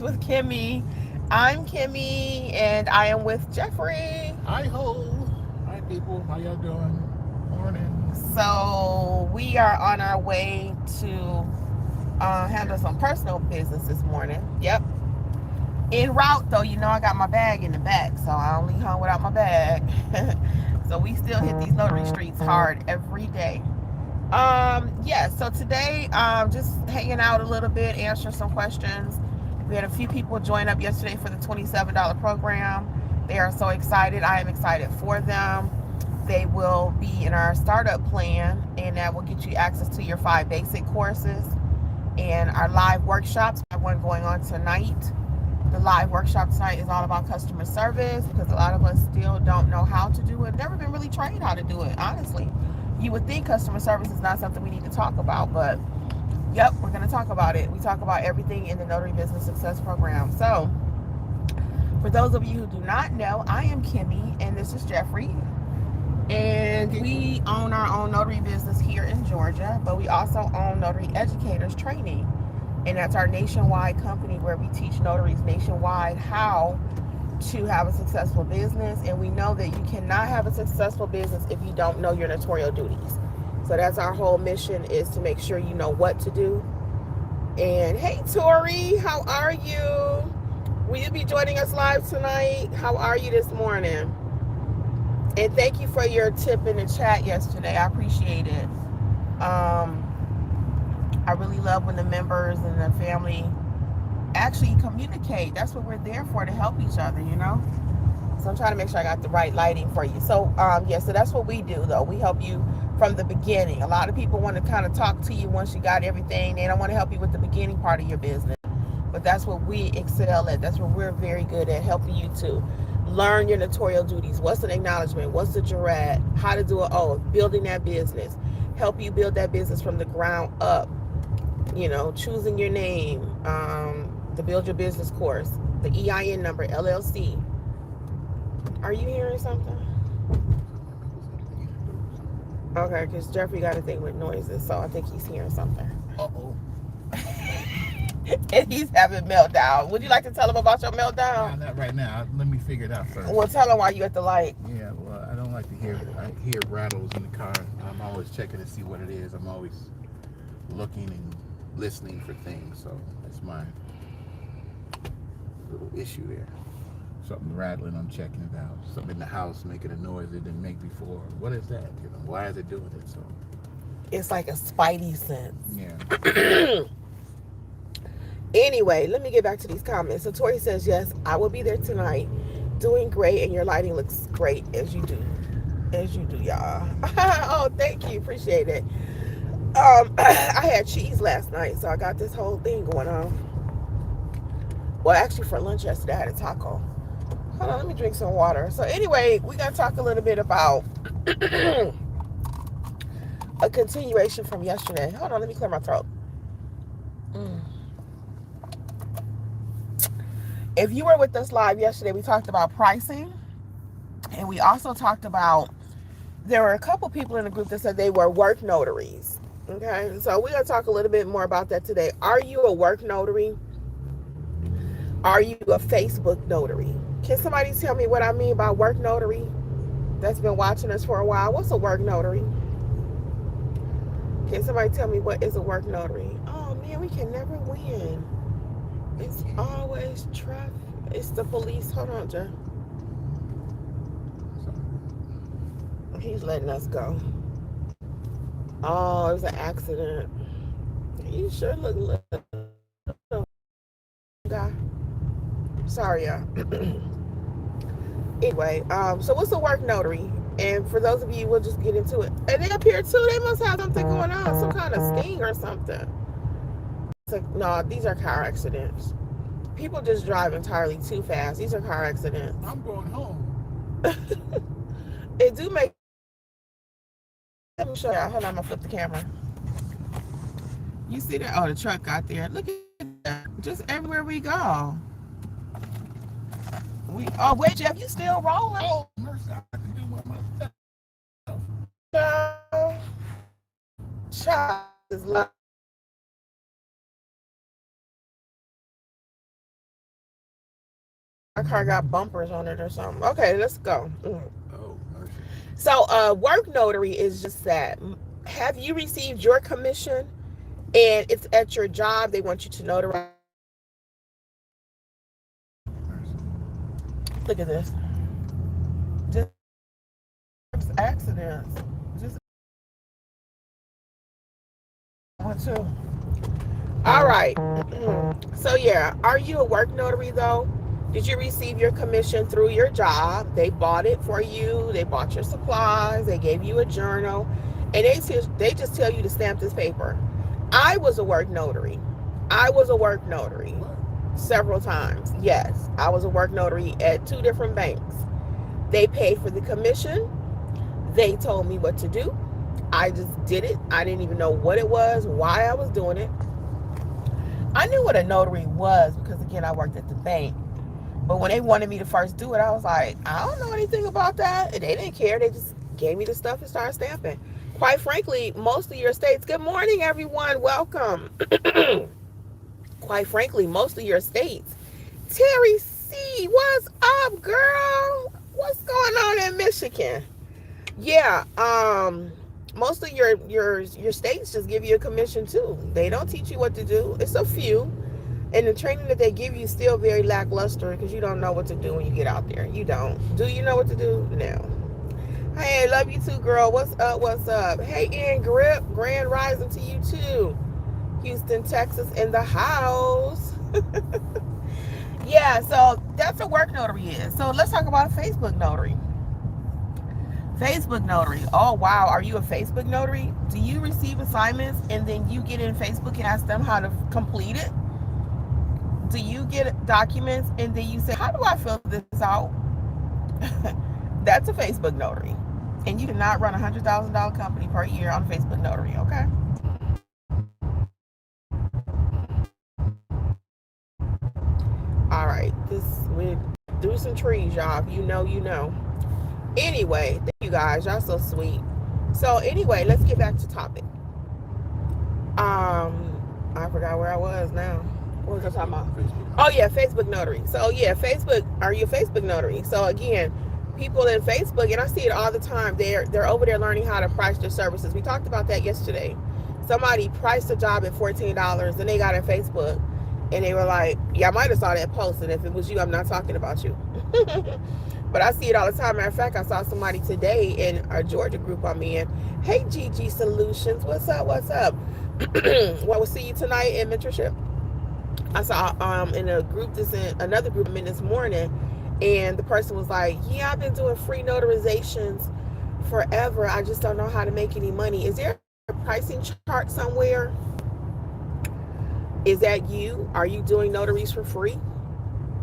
With Kimmy. I'm Kimmy and I am with Jeffrey. Hi ho. Hi people. How y'all doing? Morning. So we are on our way to handle some personal business this morning. Yep. En route though, I got my bag in the back, so I don't leave home without my bag. So we still hit these notary streets hard every day. Yeah, so today just hanging out a little bit, answering some questions. We had a few people join up yesterday for the $27 program. They are so excited. I am excited for them. They will be in our startup plan, and that will get you access to your 5 basic courses and our live workshops. I have one going on tonight. The live workshop tonight is all about customer service because a lot of us still don't know how to do it. Never been really trained how to do it, honestly. You would think customer service is not something we need to talk about, but yep, we're going to talk about it. We talk about everything in the Notary Business Success Program. So, for those of you who do not know, I am Kimmy and this is Jeffrey. And we own our own notary business here in Georgia, but we also own Notary Educators Training. And that's our nationwide company where we teach notaries nationwide how to have a successful business. And we know that you cannot have a successful business if you don't know your notarial duties. So that's our whole mission, is to make sure you know what to do. And hey, Tori, how are you? Will you be joining us live tonight? How are you this morning? And thank you for your tip in the chat yesterday. I appreciate it. Um, I really love when the members and the family actually communicate. That's what we're there for, to help each other. So I'm trying to make sure I got the right lighting for you. So yeah, so that's what we do though. We help you from the beginning. A lot of people want to kind of talk to you once you got everything. They don't want to help you with the beginning part of your business. But that's what we excel at. That's what we're very good at, helping you to learn your notarial duties. What's an acknowledgement? What's a jurat? How to do an oath? Building that business. Help you build that business from the ground up. Choosing your name, the Build Your Business course, the EIN number, LLC. Are you hearing something? Okay, because Jeffrey got a thing with noises, so I think he's hearing something. Uh oh. And he's having meltdown. Would you like to tell him about your Nah, meltdown? not right now. Let me figure it out first. Well, tell him why you at the light. Yeah, well, I don't like to hear rattles in the car. I'm always checking to see what it is. I'm always looking and listening for things. So that's my little issue there. Something rattling, I'm checking it out. Something in the house making a noise it didn't make before. What is that? Why is it doing it? So It's like a spidey sense. yeah. Anyway, let me get back to these comments. So Tori says, yes, I will be there tonight. Doing great, and your lighting looks great as you do. As you do, y'all. Oh, thank you. Appreciate it. I had cheese last night, so I got this whole thing going on. Well, actually, for lunch yesterday, I had a taco. Hold on, let me drink some water. So, anyway, we're going to talk a little bit about a continuation from yesterday. Hold on, let me clear my throat. If you were with us live yesterday, we talked about pricing, and we also talked about, there were a couple people in the group that said they were work notaries. Okay, so we're going to talk a little bit more about that today. Are you a work notary? Are you a Facebook notary? Can somebody tell me what I mean by work notary that's been watching us for a while? What's a work notary? Can somebody tell me what is a work notary? Oh man, we can never win. It's always traffic. It's the police. Hold on, Jeff. He's letting us go. Oh, it was an accident. You sure look little, guy. Sorry, y'all. Anyway, so what's a work notary? And for those of you, we'll just get into it. And they up here too. They must have something going on, some kind of sting or something. So, no, these are car accidents. People just drive entirely too fast. These are car accidents. I'm going home. It do make. Let me show y'all. Hold on, I'm gonna flip the camera. You see that? Oh, the truck got there. Look at that. Just everywhere we go. Oh wait, Jeff, you still rolling? Oh, mercy, I can do one myself. Child, child is My car got bumpers on it or something. Okay, let's go. Oh, mercy. So, work notary is just that. Have you received your commission and it's at your job? They want you to notarize your documents. Mercy. Look at this. Just accidents. Just one too. All right. So yeah, are you a work notary though? Did you receive your commission through your job? They bought it for you. They bought your supplies. They gave you a journal, and they just tell you to stamp this paper. I was a work notary. I was a work notary What? several times. Yes, I was a work notary at two different banks. They paid for the commission. They told me what to do. I just did it. I didn't even know what it was, why I was doing it. I knew what a notary was because, again, I worked at the bank. But when they wanted me to first do it, I was like, I don't know anything about that. And they didn't care. They just gave me the stuff and started stamping. Quite frankly, most of your states, good morning, everyone. Welcome. Quite frankly, most of your states. Terry C., what's up, girl? What's going on in Michigan? Yeah, most of your states just give you a commission too. They don't teach you what to do. It's a few. And the training that they give you is still very lackluster because you don't know what to do when you get out there. You don't. Do you know what to do? No. Hey, I love you too, girl. What's up? What's up? Hey, Ian Grip. Grand rising to you too. Houston, Texas in the house. Yeah, so that's what work notary is. So let's talk about a Facebook notary. Facebook notary. Oh, wow. Are you a Facebook notary? Do you receive assignments and then you get in Facebook and ask them how to complete it? Do you get documents and then you say, how do I fill this out? That's a Facebook notary. And you cannot run a $100,000 company per year on Facebook notary, okay? All right. We do some trees, y'all. If you know, you know. Anyway, thank you guys. Y'all so sweet. So anyway, let's get back to topic. I forgot where I was now. What was I talking about? Facebook. Oh yeah, Facebook notary. So yeah, Facebook. Are you a Facebook notary? So again, people in Facebook, and I see it all the time. They're over there learning how to price their services. We talked about that yesterday. Somebody priced a job at $14, and they got in Facebook, and they were like, "Yeah, I might have saw that post, and if it was you, I'm not talking about you." But I see it all the time. Matter of fact, I saw somebody today in our Georgia group I'm in. Hey, GG Solutions, what's up? What's up? Well, we'll see you tonight in mentorship. I saw in a group this in another group I'm in this morning, and the person was like, "Yeah, I've been doing free notarizations forever. I just don't know how to make any money. Is there a pricing chart somewhere? Is that you? Are you doing notaries for free?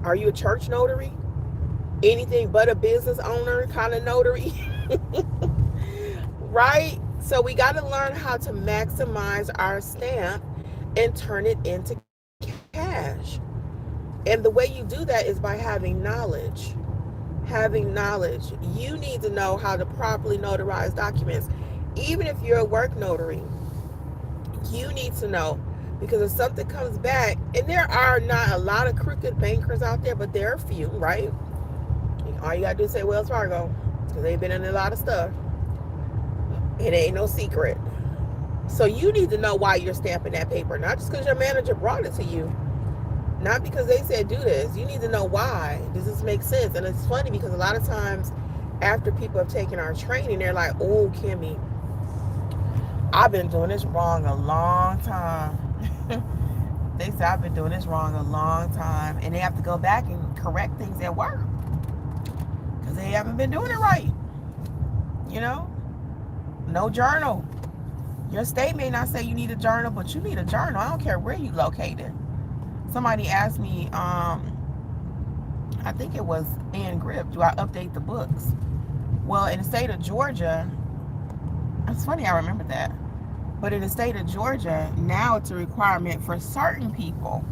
Are you a church notary? Anything but a business owner kind of notary?" Right? So we got to learn how to maximize our stamp and turn it into cash. And the way you do that is by having knowledge. Having knowledge. You need to know how to properly notarize documents. Even if you're a work notary, you need to know, because if something comes back, and there are not a lot of crooked bankers out there, but there are a few, right? All you gotta do is say Wells Fargo, because they've been in a lot of stuff. It ain't no secret. So you need to know why you're stamping that paper, not just because your manager brought it to you, not because they said do this. You need to know why. Does this make sense? And it's funny because a lot of times after people have taken our training, they're like, "Oh, Kimmi, I've been doing this wrong a long time." They say, "I've been doing this wrong a long time." And they have to go back and correct things at work because they haven't been doing it right. You know? No journal. Your state may not say you need a journal, but you need a journal. I don't care where you located. Somebody asked me, I think it was Ann Grip, do I update the books? Well, in the state of Georgia, it's funny I remember that. But in the state of Georgia, now it's a requirement for certain people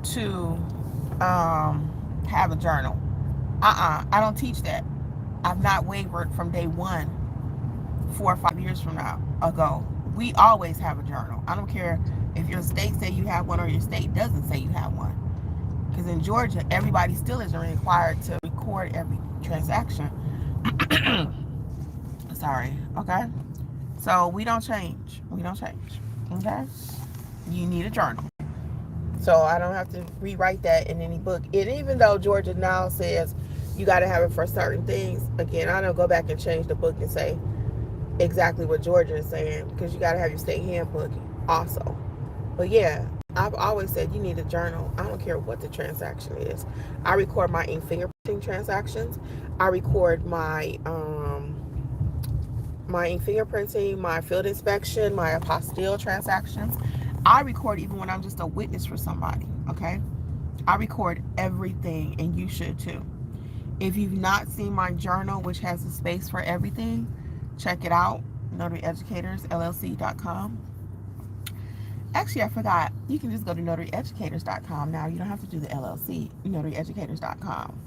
to have a journal. I don't teach that. I've not wavered from day one, 4 or 5 years from now ago. We always have a journal. I don't care If your state say you have one or your state doesn't say you have one. Because in Georgia, everybody still isn't required to record every transaction. Sorry, okay? So we don't change. We don't change, okay? You need a journal. So I don't have to rewrite that in any book. And even though Georgia now says you got to have it for certain things, again, I don't go back and change the book and say exactly what Georgia is saying, because you got to have your state handbook also. But yeah, I've always said you need a journal. I don't care what the transaction is. I record my ink fingerprinting transactions. I record my ink fingerprinting, my field inspection, my apostille transactions. I record even when I'm just a witness for somebody, okay? I record everything, and you should too. If you've not seen my journal, which has a space for everything, check it out, notaryeducatorsllc.com. Actually, I forgot. You can just go to notaryeducators.com now. You don't have to do the LLC, notaryeducators.com.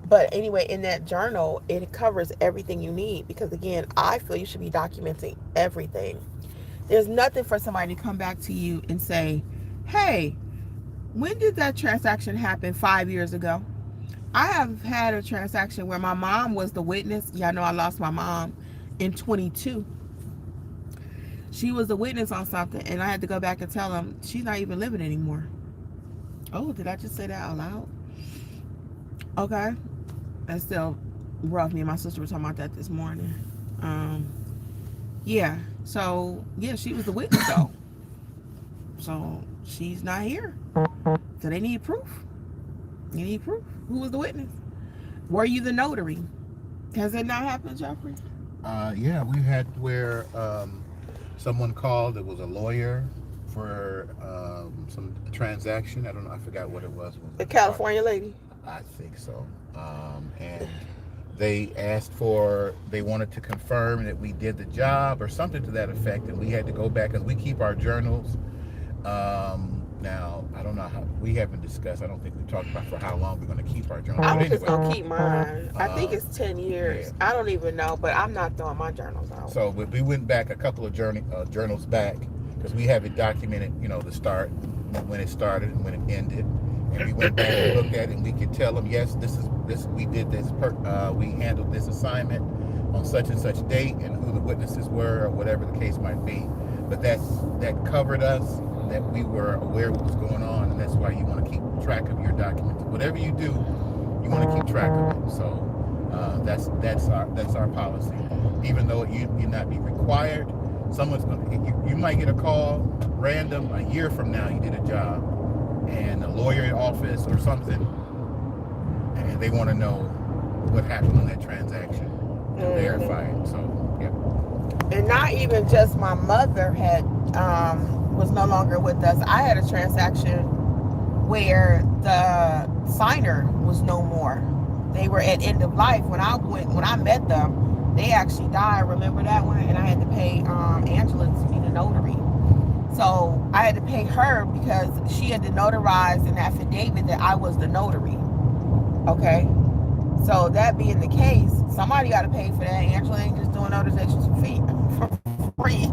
But anyway, in that journal, it covers everything you need, because again, I feel you should be documenting everything. There's nothing for somebody to come back to you and say, hey, when did that transaction happen 5 years ago? I have had a transaction where my mom was the witness. Y'all know I lost my mom in 22. She was the witness on something, and I had to go back and tell them she's not even living anymore. Oh, did I just say that out loud? Okay. That's still rough. Me and my sister were talking about that this morning. Yeah. So, yeah, she was the witness, though. So, she's not here. So, they need proof. You need proof. Who was the witness? Were you the notary? Has it not happened, Jeffrey? Yeah, we had where someone called. It was a lawyer for some transaction. I don't know. I forgot what it was. The California lady? I think so. And they wanted to confirm that we did the job or something to that effect, and we had to go back, because we keep our journals. Now, I don't know how, we haven't discussed, I don't think we've talked about for how long we're going to keep our journals. I was just going to keep mine. I think it's 10 years. Yeah. I don't even know, but I'm not throwing my journals out. So we went back a couple of journals back, because we have it documented, the start, when it started and when it ended. And we went back and looked at it, and we could tell them, yes, we did this, we handled this assignment on such and such date, and who the witnesses were, or whatever the case might be. But that covered us, that we were aware of what was going on, and that's why you want to keep track of your documents. Whatever you do, you want to keep track of it. So that's our policy. Even though you not be required, someone's you might get a call random a year from now. You did a job, and a lawyer in office or something, and they want to know what happened on that transaction and verify it. So yeah. And not even just my mother had was no longer with us. I had a transaction where the signer was no more. They were at end of life. When I met them, they actually died. Remember that one? And I had to pay Angela to be the notary. So I had to pay her because she had to notarize an affidavit that I was the notary. Okay? So that being the case, somebody got to pay for that. Angela ain't just doing notarizations for free.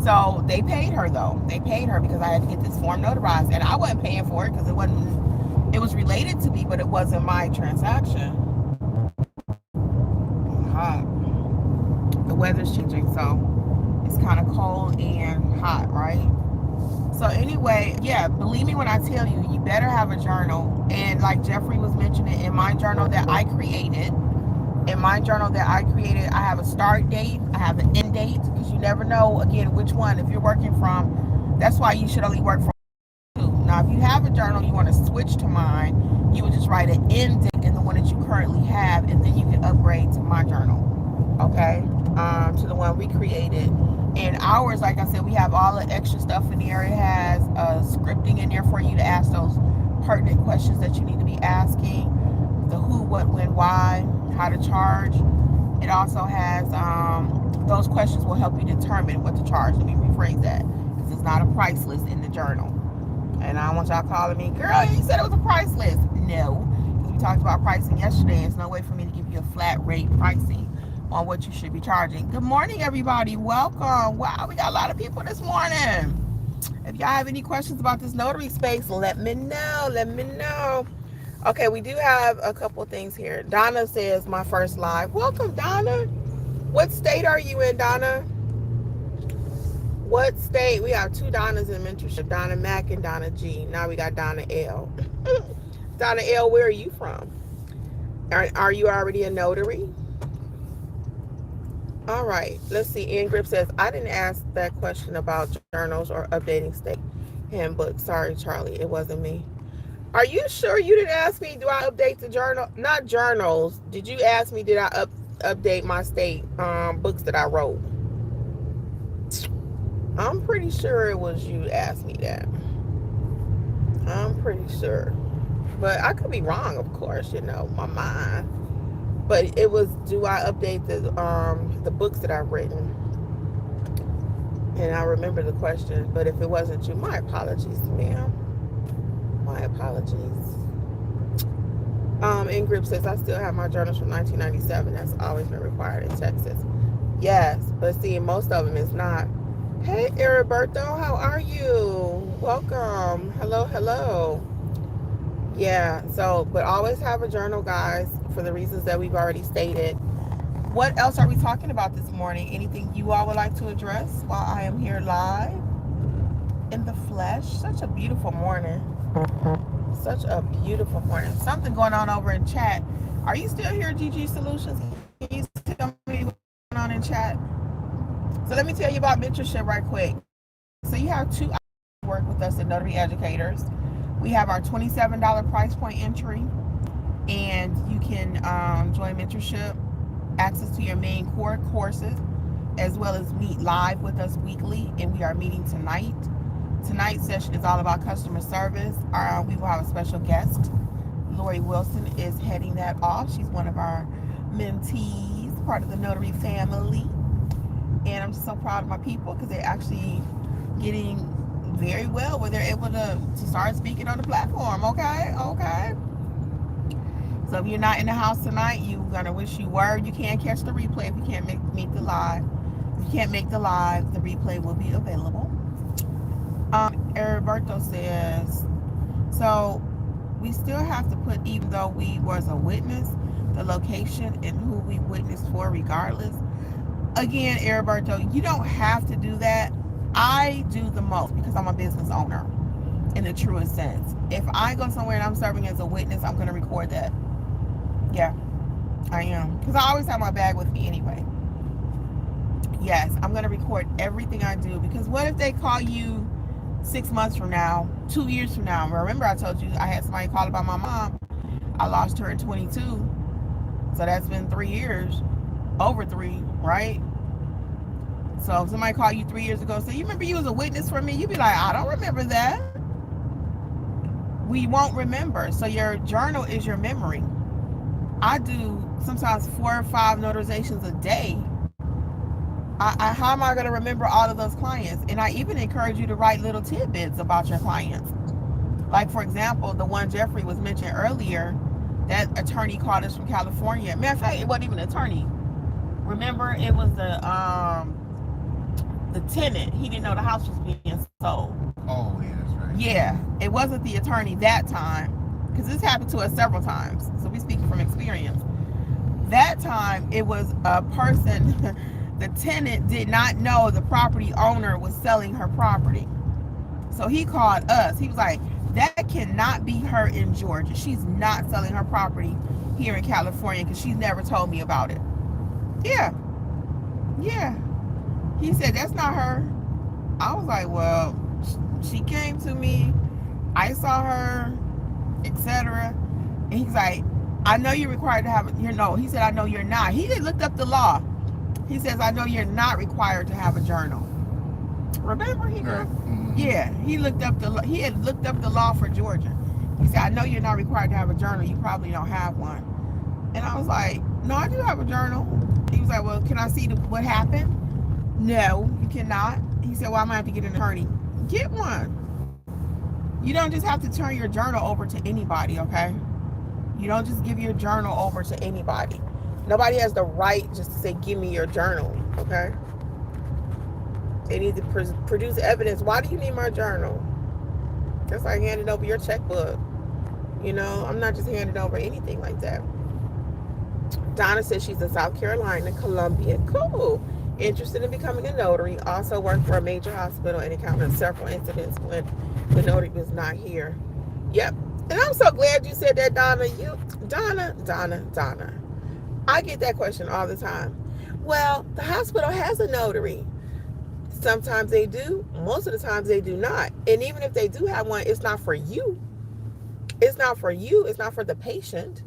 So they paid her, though. They paid her because I had to get this form notarized. And I wasn't paying for it because it was related to me, but it wasn't my transaction. Hot. The weather's changing, so it's kind of cold and hot, right? So anyway, yeah, believe me when I tell you, you better have a journal. And like Jeffrey was mentioning, in my journal that I created, I have a start date, I have an end date, because you never know, again, which one, if you're working from, that's why you should only work from two. Now, if you have a journal, you want to switch to mine, you would just write an end date in the one that you currently have, and then you can upgrade to my journal, okay, to the one we created. And ours, like I said, we have all the extra stuff in there. It has scripting in there for you to ask those pertinent questions that you need to be asking, the who, what, when, why, how to charge. It also has those questions will help you determine what to charge. Let me rephrase that, because it's not a price list in the journal. And I don't want y'all calling me, girl, you said it was a price list. No, because we talked about pricing yesterday. There's no way for me to give you a flat rate pricing on what you should be charging. Good morning, everybody. Welcome. Wow, we got a lot of people this morning. If y'all have any questions about this notary space, let me know. Let me know. Okay, we do have a couple things here. Donna says, my first live. Welcome, Donna. What state are you in, Donna? What state? We have two Donnas in mentorship, Donna Mac and Donna G. Now we got Donna L. Donna L, where are you from? Are you already a notary? All right, let's see. Ingrid says, I didn't ask that question about journals or updating state handbook. Sorry, Charlie, it wasn't me. Are you sure you didn't ask me, do I update the journal? Not journals. Did you ask me, did I update my state books that I wrote? I'm pretty sure it was you asked me that. I'm pretty sure. But I could be wrong, of course, my mind. But it was, do I update the books that I've written? And I remember the question, but if it wasn't you, my apologies, ma'am. My apologies. Ingrid says, I still have my journals from 1997. That's always been required in Texas. Yes, but see, most of them is not. Hey, Heriberto, how are you? Welcome. Hello, hello. Yeah, so, but always have a journal, guys, for the reasons that we've already stated. What else are we talking about this morning? Anything you all would like to address while I am here live in the flesh? Such a beautiful morning. Such a beautiful morning. Something going on over in chat. Are you still here, GG Solutions? Can you tell me what's going on in chat? So let me tell you about mentorship right quick. So you have two work with us at Notary Educators. We have our $27 price point entry, and you can join mentorship, access to your main core courses, as well as meet live with us weekly. And we are meeting tonight. Tonight's session is all about customer service. We will have a special guest. Lori Wilson is heading that off. She's one of our mentees, part of the Notary family. And I'm just so proud of my people because they're actually getting very well where they're able to start speaking on the platform. Okay. So if you're not in the house tonight, you're gonna wish you were. You can't catch the replay if you can't make the live. If you can't make the live, the replay will be available. Heriberto says, so we still have to put, even though we was a witness, the location and who we witnessed for regardless. Again, Heriberto, you don't have to do that. I do the most because I'm a business owner in the truest sense. If I go somewhere and I'm serving as a witness, I'm going to record that. Yeah, I am. Because I always have my bag with me anyway. Yes, I'm going to record everything I do, because what if they call you 6 months from now, 2 years from now? Remember I told you I had somebody call about my mom. I lost her in 22. So that's been 3 years. Over 3, right? So if somebody called you 3 years ago and say, you remember you was a witness for me? You'd be like, I don't remember that. We won't remember. So your journal is your memory. I do sometimes 4 or 5 notarizations a day. How am I going to remember all of those clients? And I even encourage you to write little tidbits about your clients. Like, for example, the one Jeffrey was mentioned earlier, that attorney called us from California. Matter of fact, it wasn't even an attorney. Remember, it was the tenant. He didn't know the house was being sold. Oh, yeah, that's right. Yeah, it wasn't the attorney that time, because this happened to us several times. So we speak from experience. That time, it was a person, the tenant did not know the property owner was selling her property. So he called us. He was like, that cannot be her in Georgia. She's not selling her property here in California because she's never told me about it. Yeah. He said, that's not her. I was like, well, she came to me. I saw her, etc. And he's like, I know you're required to have it. No, he said, I know you're not. He had looked up the law. He says, I know you're not required to have a journal. Remember, he knew? Mm-hmm. Yeah, he had looked up the law for Georgia. He said, I know you're not required to have a journal. You probably don't have one. And I was like, no, I do have a journal. He was like, well, can I see what happened? No, you cannot. He said, well, I'm going to have to get an attorney. Get one. You don't just have to turn your journal over to anybody, okay? You don't just give your journal over to anybody. Nobody has the right just to say, give me your journal, okay? They need to produce evidence. Why do you need my journal? Just like handing over your checkbook. You know, I'm not just handing over anything like that. Donna says she's in South Carolina, Columbia. Cool. Interested in becoming a notary. Also worked for a major hospital and encountered several incidents when the notary was not here. Yep. And I'm so glad you said that, Donna. Donna. I get that question all the time. Well, the hospital has a notary. Sometimes they do. Most of the times they do not. And even if they do have one, it's not for you. It's not for you. It's not for the patient.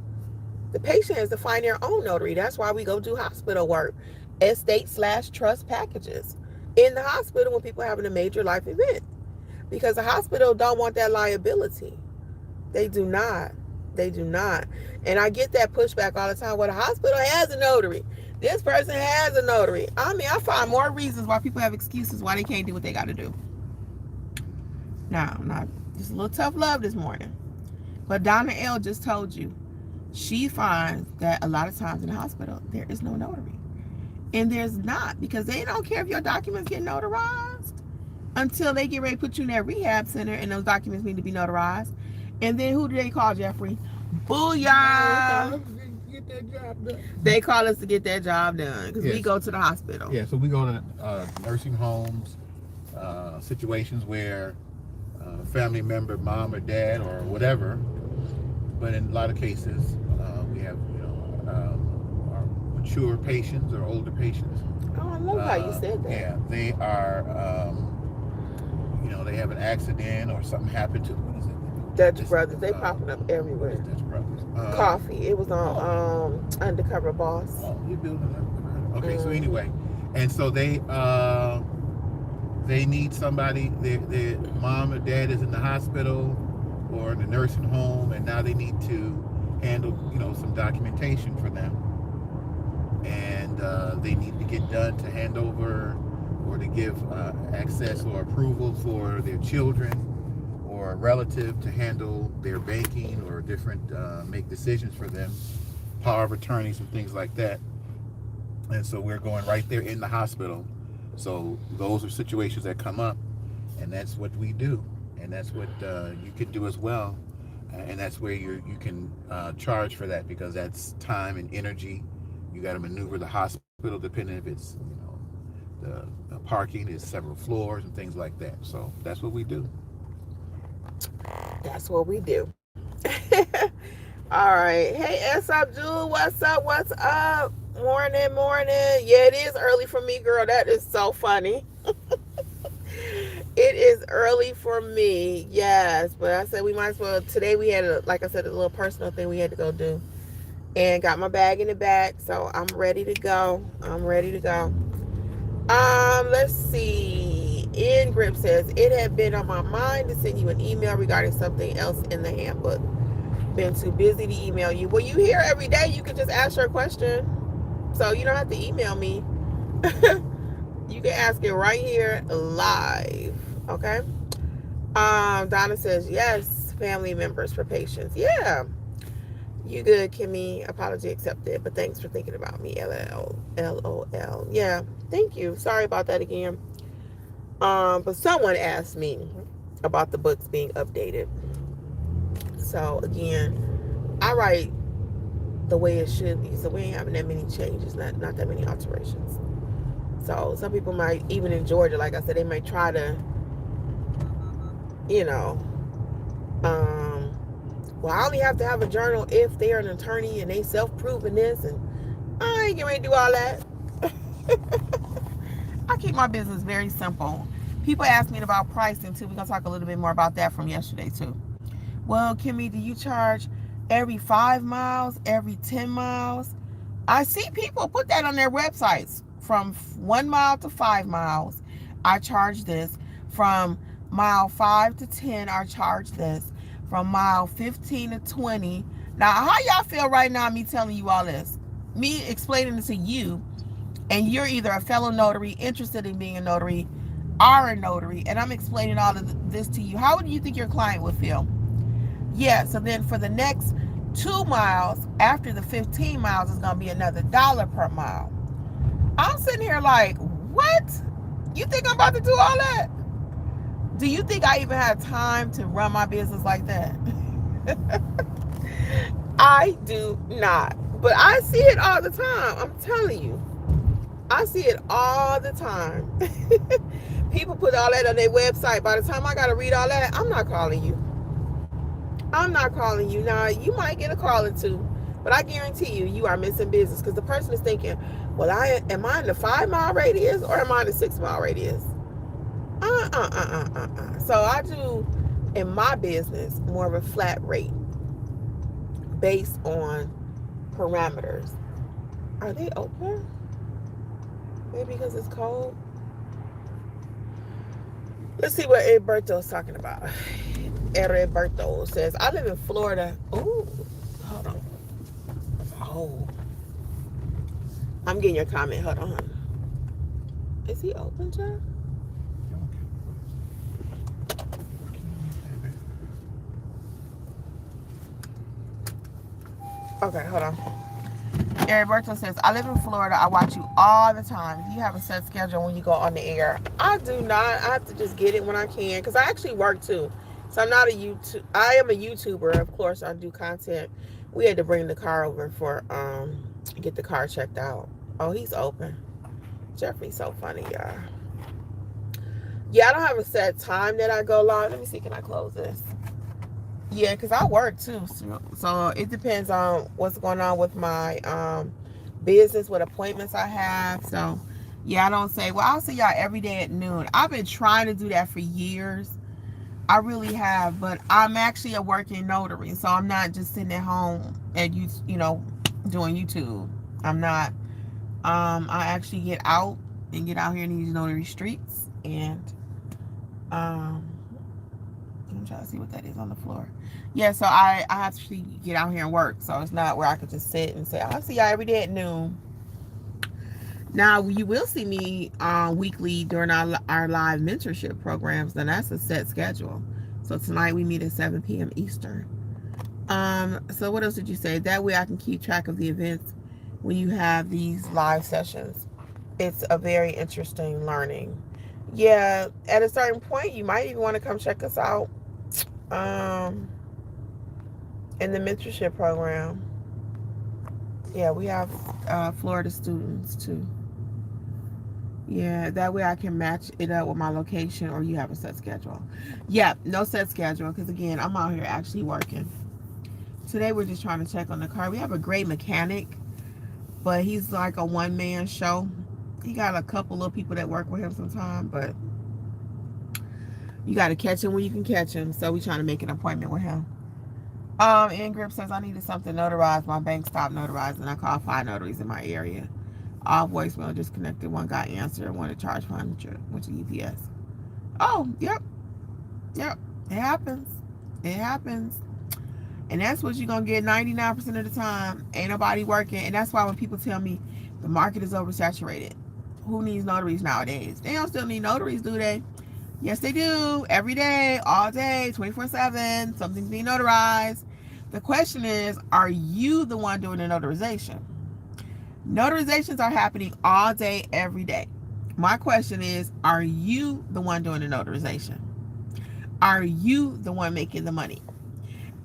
The patient has to find their own notary. That's why we go do hospital work, estate/trust packages in the hospital when people are having a major life event. Because the hospital don't want that liability. They do not. They do not. And I get that pushback all the time. Well, the hospital has a notary. This person has a notary. I mean, I find more reasons why people have excuses why they can't do what they got to do. Now, not just a little tough love this morning. But Donna L just told you she finds that a lot of times in the hospital, there is no notary. And there's not, because they don't care if your documents get notarized until they get ready to put you in that rehab center and those documents need to be notarized. And then who do they call, Jeffrey? Booyah! Get that job done. They call us to get that job done because we go to the hospital. Yeah, so we go to nursing homes, situations where family member, mom or dad or whatever. But in a lot of cases, we have our mature patients or older patients. Oh, I love how you said that. Yeah, they are, they have an accident or something happened to them. What is it? Dutch Brothers, they popping up everywhere. Dutch Brothers. Coffee, it was on Undercover Boss. Oh, you're building up. Okay, so anyway, and so they need somebody. Their mom or dad is in the hospital or in the nursing home, and now they need to handle, some documentation for them, and they need to get done to hand over or to give access or approval for their children or a relative to handle their banking or different make decisions for them, power of attorneys and things like that. And so we're going right there in the hospital. So those are situations that come up, and that's what we do. And that's what you can do as well. And that's where you can charge for that, because that's time and energy. You got to maneuver the hospital depending if it's, the parking is several floors and things like that. So that's what we do. That's what we do. All right. Hey, S. Abdul, what's up? What's up? Morning. Yeah, it is early for me, girl. That is so funny. It is early for me, yes. But I said we might as well. Today we had, like I said, a little personal thing we had to go do. And got my bag in the back, so I'm ready to go. Let's see. Ingrid says, it had been on my mind to send you an email regarding something else in the handbook. Been too busy to email you. Well, you here every day. You can just ask your question. So you don't have to email me. You can ask it right here live. Okay? Donna says, yes, family members for patience. Yeah. You good, Kimmy. Apology accepted, but thanks for thinking about me. LOL. Yeah, thank you. Sorry about that again. But someone asked me about the books being updated. So again, I write the way it should be. So we ain't having that many changes, not that many alterations. So some people might, even in Georgia, like I said, they might try to, well, I only have to have a journal if they're an attorney and they self-proving this, and I ain't getting ready to do all that. I keep my business very simple. People ask me about pricing too. We're going to talk a little bit more about that from yesterday too. Well, Kimmy, do you charge every 5 miles, every 10 miles? I see people put that on their websites. From 1 mile to 5 miles, I charge this. From mile 5 to 10, I charge this. From mile 15 to 20. Now, how y'all feel right now, me telling you all this? Me explaining it to you, and you're either a fellow notary, interested in being a notary, are a notary, and I'm explaining all of this to you. How would you think your client would feel? Yeah, so then for the next 2 miles, after the 15 miles, it's going to be another $1 per mile. I'm sitting here like, what? You think I'm about to do all that? Do you think I even have time to run my business like that? I do not. But I see it all the time. I'm telling you. I see it all the time. People put all that on their website. By the time I got to read all that, I'm not calling you. I'm not calling you. Now, you might get a call or two, but I guarantee you, you are missing business because the person is thinking, well, am I in the 5 mile radius or am I in the 6 mile radius? So I do, in my business, more of a flat rate based on parameters. Are they open? Maybe because it's cold. Let's see what Alberto's talking about. Alberto says, I live in Florida. Ooh, hold on. Oh, I'm getting your comment. Hold on. Is he open, Jeff? Okay, hold on. Alberto says, I live in Florida. I watch you all the time. Do you have a set schedule when you go on the air? I do not. I have to just get it when I can because I actually work too. So I'm not a YouTube. I am a YouTuber. Of course, I do content. We had to bring the car over for get the car checked out. Oh, he's open. Jeffrey's so funny, y'all. Yeah, I don't have a set time that I go live. Let me see. Can I close this? Yeah, because I work too. So it depends on what's going on with my business, what appointments I have. So yeah, I don't say, well, I'll see y'all every day at noon. I've been trying to do that for years. I really have, but I'm actually a working notary. So I'm not just sitting at home and doing YouTube. I'm not. I actually get out here in these notary streets and I'm trying to see what that is on the floor. Yeah, so I have to get out here and work. So it's not where I could just sit and say, I'll see y'all every day at noon. Now, you will see me weekly during our live mentorship programs. And that's a set schedule. So tonight we meet at 7 p.m. Eastern. So what else did you say? That way I can keep track of the events when you have these live sessions. It's a very interesting learning. Yeah, at a certain point, you might even want to come check us out in the mentorship program. Yeah, we have Florida students too. Yeah, that way I can match it up with my location, or you have a set schedule. Yeah, no set schedule because again, I'm out here actually working. Today we're just trying to check on the car. We have a great mechanic, but he's like a one-man show. He got a couple of people that work with him sometimes, but you got to catch him when you can catch him. So we're trying to make an appointment with him. Ingrid says, I needed something notarized. My bank stopped notarizing. I called 5 notaries in my area. All voicemail disconnected. One got answered. One to charge 100. Went to UPS. Oh, yep. Yep. It happens. It happens. And that's what you're going to get 99% of the time. Ain't nobody working. And that's why when people tell me the market is oversaturated, who needs notaries nowadays? They don't still need notaries, do they? Yes, they do. Every day, all day, 24/7, something's being notarized. The question is, are you the one doing the notarization? Notarizations are happening all day, every day. My question is, are you the one doing the notarization? Are you the one making the money?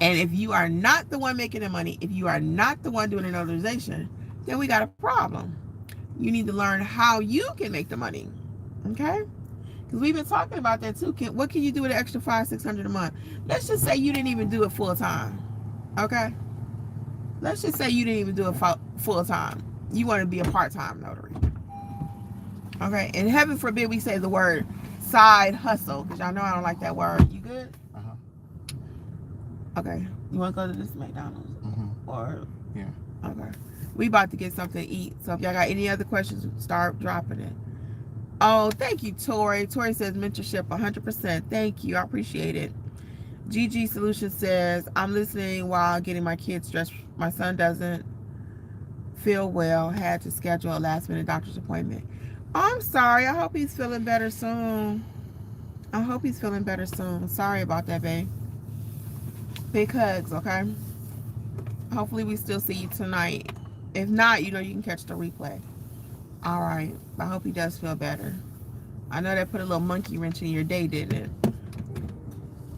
And if you are not the one making the money, if you are not the one doing the notarization, then we got a problem. You need to learn how you can make the money. Okay? Because we've been talking about that too. What can you do with an extra $500-600 a month? Let's just say you didn't even do it full time. Okay? Let's just say you didn't even do it full time. You want to be a part-time notary. Okay? And heaven forbid we say the word side hustle, because y'all know I don't like that word. You good? Uh-huh. Okay. You want to go to this McDonald's? Mm-hmm. Or yeah. Okay. We about to get something to eat. So if y'all got any other questions, start dropping it. Oh, thank you, Tori. Tori says mentorship 100%. Thank you. I appreciate it. GG Solutions says, I'm listening while getting my kids dressed. My son doesn't feel well. Had to schedule a last minute doctor's appointment. Oh, I'm sorry. I hope he's feeling better soon. I hope he's feeling better soon. Sorry about that, babe. Big hugs, okay? Hopefully we still see you tonight. If not, you can catch the replay. All right. I hope he does feel better. I know that put a little monkey wrench in your day, didn't it?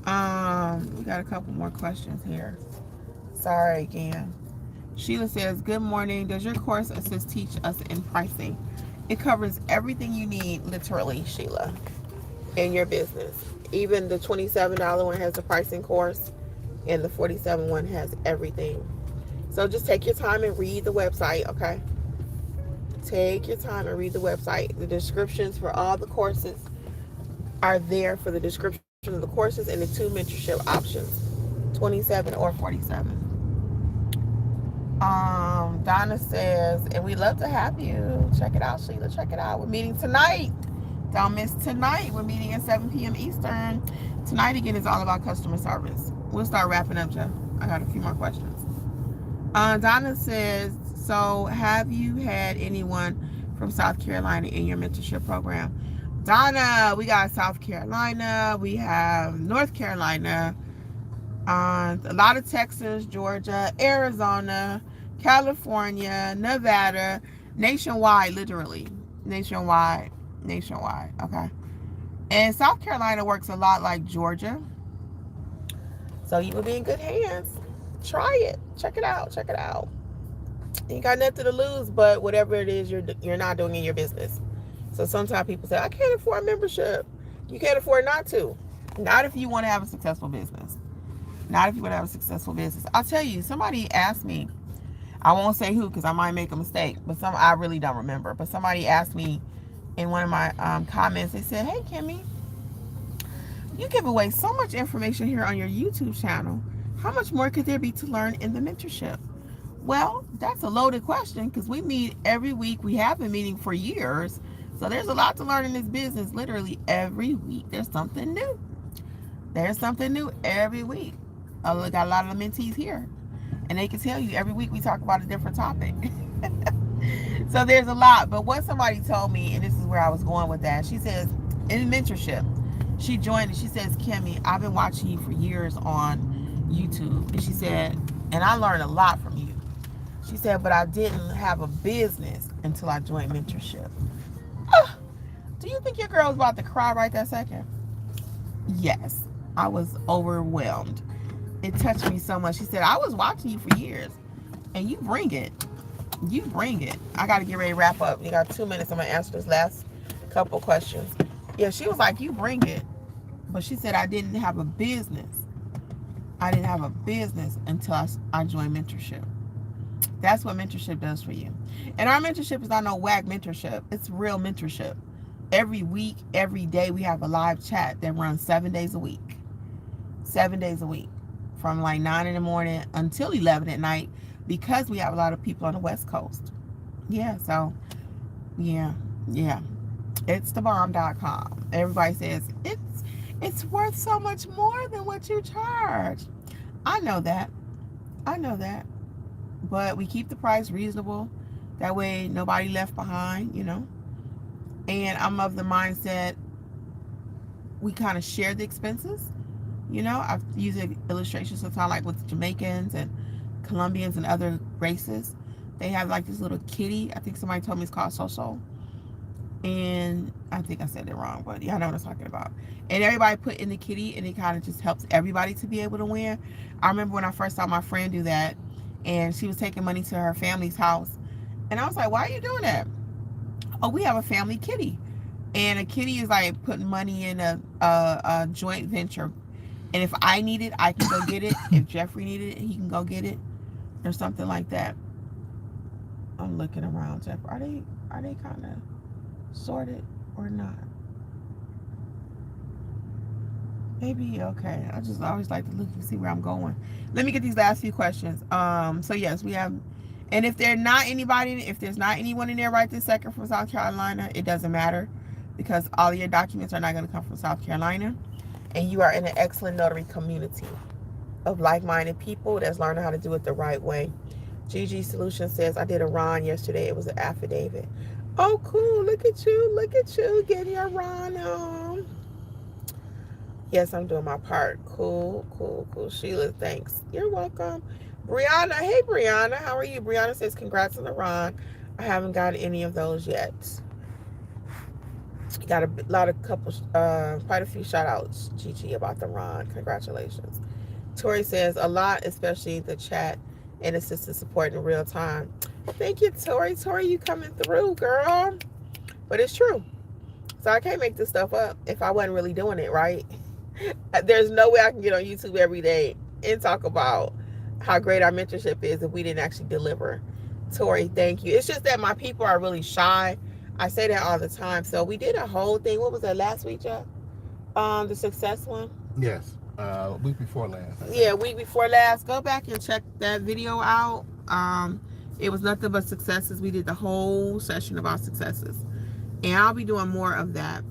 We got a couple more questions here. Sorry again. Sheila says, good morning. Does your course assist teach us in pricing? It covers everything you need, literally, Sheila, in your business. Even the $27 one has a pricing course, and the $47 one has everything. So just take your time and read the website, okay? Take your time and read the website. The descriptions for all the courses are there for the description of the courses and the 2 mentorship options, 27 or 47. Donna says, and we'd love to have you. Check it out, Sheila. Check it out. We're meeting tonight. Don't miss tonight. We're meeting at 7 p.m. Eastern. Tonight, again, is all about customer service. We'll start wrapping up, Jeff. I got a few more questions. Donna says, so have you had anyone from South Carolina in your mentorship program? Donna, we got South Carolina. We have North Carolina. A lot of Texas, Georgia, Arizona, California, Nevada, nationwide, literally. Nationwide. Okay. And South Carolina works a lot like Georgia. So you will be in good hands. Try it. Check it out. You got nothing to lose but whatever it is you're not doing in your business. So sometimes people say, I can't afford membership. You can't afford not to. Not if you want to have a successful business. I'll tell you, somebody asked me, I won't say who because I might make a mistake, but I really don't remember. But somebody asked me in one of my comments, they said, hey, Kimmi, you give away so much information here on your YouTube channel. How much more could there be to learn in the mentorship? Well, that's a loaded question because we meet every week. We have been meeting for years. So there's a lot to learn in this business. Literally every week, there's something new. Every week. I got a lot of the mentees here. And they can tell you every week we talk about a different topic. So there's a lot. But what somebody told me, and this is where I was going with that, she says, in mentorship, she joined and she says, Kimmi, I've been watching you for years on YouTube. And she said, and I learned a lot from you. She said, but I didn't have a business until I joined mentorship. Do you think your girl was about to cry right that second? Yes, I was overwhelmed. It touched me so much. She said, I was watching you for years, and you bring it. I got to get ready to wrap up. You got 2 minutes. I'm going to answer this last couple questions. Yeah, she was like, you bring it. But she said, I didn't have a business. Until I joined mentorship. That's what mentorship does for you. And our mentorship is not no whack mentorship. It's real mentorship. Every week, every day, we have a live chat that runs 7 days a week. 7 days a week. From like 9 in the morning until 11 at night because we have a lot of people on the West Coast. Yeah, so, yeah. It's thebomb.com. Everybody says, it's worth so much more than what you charge. I know that. But we keep the price reasonable. That way, nobody left behind, And I'm of the mindset we kind of share the expenses. I've used illustrations sometimes like with Jamaicans and Colombians and other races. They have like this little kitty. I think somebody told me it's called Soso. And I think I said it wrong, but yeah, I know what I'm talking about. And everybody put in the kitty and it kind of just helps everybody to be able to win. I remember when I first saw my friend do that and she was taking money to her family's house. And I was like, why are you doing that? Oh, we have a family kitty. And a kitty is like putting money in a joint venture. And if I need it, I can go get it. If Jeffrey needed it, he can go get it. Or something like that. I'm looking around, Jeff. Are they kind of sorted or not? Maybe, okay. I always like to look and see where I'm going. Let me get these last few questions. So yes, we have, and if there's not anyone in there right this second from South Carolina, it doesn't matter because all of your documents are not going to come from South Carolina. And you are in an excellent notary community of like-minded people that's learning how to do it the right way. GG Solutions says, I did a RON yesterday. It was an affidavit. Oh, cool. Look at you getting your RON on. Yes, I'm doing my part. Cool. Sheila, thanks. You're welcome. Brianna, hey, Brianna. How are you? Brianna says, congrats on the RON. I haven't got any of those yet. Got a lot of couple, quite a few shout outs, Gigi, about the Ron. Congratulations. Tori says a lot, especially the chat and assistant support in real time. Thank you, Tori. Tori, you coming through, girl. But it's true. So I can't make this stuff up if I wasn't really doing it, right? There's no way I can get on YouTube every day and talk about how great our mentorship is if we didn't actually deliver. Tori, thank you. It's just that my people are really shy. I say that all the time. So we did a whole thing. What was that last week, Jeff? The success one. Yes. Week before last. Yeah, week before last. Go back and check that video out. It was nothing but successes. We did the whole session about successes, and I'll be doing more of that.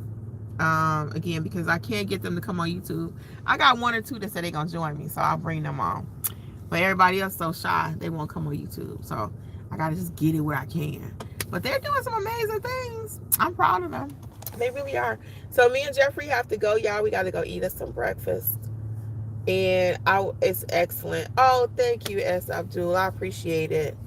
Again, because I can't get them to come on YouTube. I got one or two that said they're gonna join me, so I'll bring them on. But everybody else so shy, they won't come on YouTube. So I gotta just get it where I can. But they're doing some amazing things. I'm proud of them. They really are. So me and Jeffrey have to go, y'all. We gotta go eat us some breakfast. And it's excellent. Oh, thank you, S. Abdul. I appreciate it.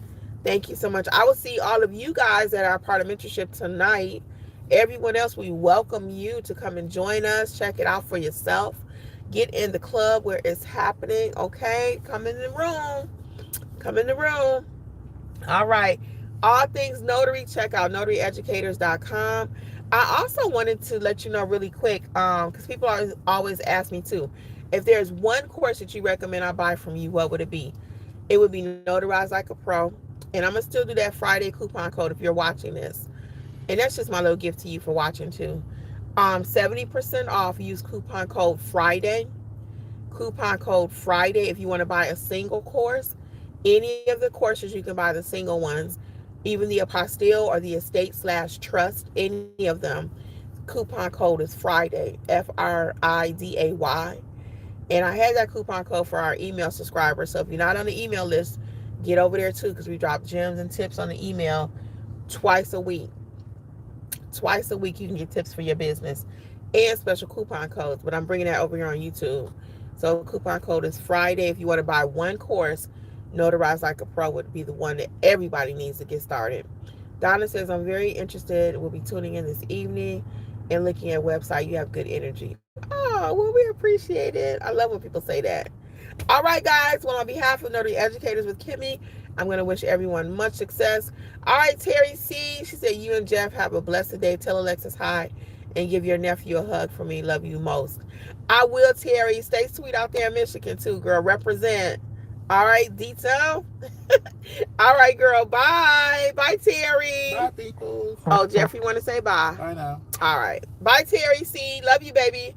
Thank you so much. I will see all of you guys that are part of mentorship tonight. Everyone else, we welcome you to come and join us. Check it out for yourself. Get in the club where it's happening. Okay, come in the room. Come in the room. All right. All things notary, check out notaryeducators.com. I also wanted to let you know really quick, because people always ask me too, if there's one course that you recommend I buy from you, what would it be? It would be Notarize Like a Pro. And I'm going to still do that Friday coupon code if you're watching this. And that's just my little gift to you for watching too. 70% off, use coupon code Friday. Coupon code Friday if you want to buy a single course. Any of the courses, you can buy the single ones. Even the Apostille or the Estate/Trust, any of them. Coupon code is Friday, FRIDAY. And I had that coupon code for our email subscribers. So if you're not on the email list, get over there too, because we drop gems and tips on the email twice a week. Twice a week you can get tips for your business and special coupon codes. But I'm bringing that over here on YouTube. So coupon code is Friday. If you want to buy one course, Notarize Like a Pro would be the one that everybody needs to get started. Donna says, I'm very interested. We'll be tuning in this evening and looking at website. You have good energy. Oh, well, we appreciate it. I love when people say that. All right, guys. Well, on behalf of Notary Educators with Kimmi, I'm going to wish everyone much success. All right, Terry C. She said, you and Jeff have a blessed day. Tell Alexis hi and give your nephew a hug for me. Love you most. I will, Terry. Stay sweet out there in Michigan, too, girl. Represent. All right, Detail. All right, girl. Bye. Bye, Terry. Bye, people. Oh, Jeffrey, want to say bye? Bye now. All right. Bye, Terry C. Love you, baby.